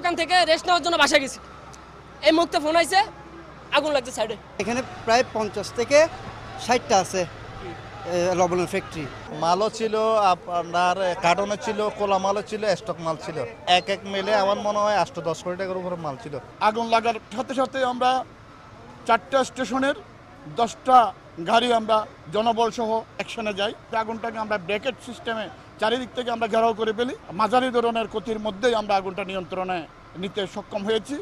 দোকান থেকে রেস্ট নেওয়ার জন্য বাসায় গেছি, এই মুহূর্তে ফোন আইছে আগুন লাগছে সাইডে। এখানে প্রায় 50 থেকে 60টা আছে লবণের ফ্যাক্টরি। মালও ছিল, আপনার কার্টনও ছিল, কোলা মালও ছিল, স্টক মাল ছিল। এক মিলে আমার মনে হয় 8-10 কোটি টাকার উপরে মাল ছিল। আগুন লাগার সাথে সাথে আমরা 4টা স্টেশনের 10টা গাড়ি আমরা জনবল সহ অ্যাকশনে যাই। আগুনটাকে আমরা ব্র্যাকেট সিস্টেমে চারিদিক থেকে আমরা ঘেরাও করে ফেলি। মাঝারি ধরনের ক্ষতির মধ্যেই আমরা আগুনটা নিয়ন্ত্রণে নিতে সক্ষম হয়েছি।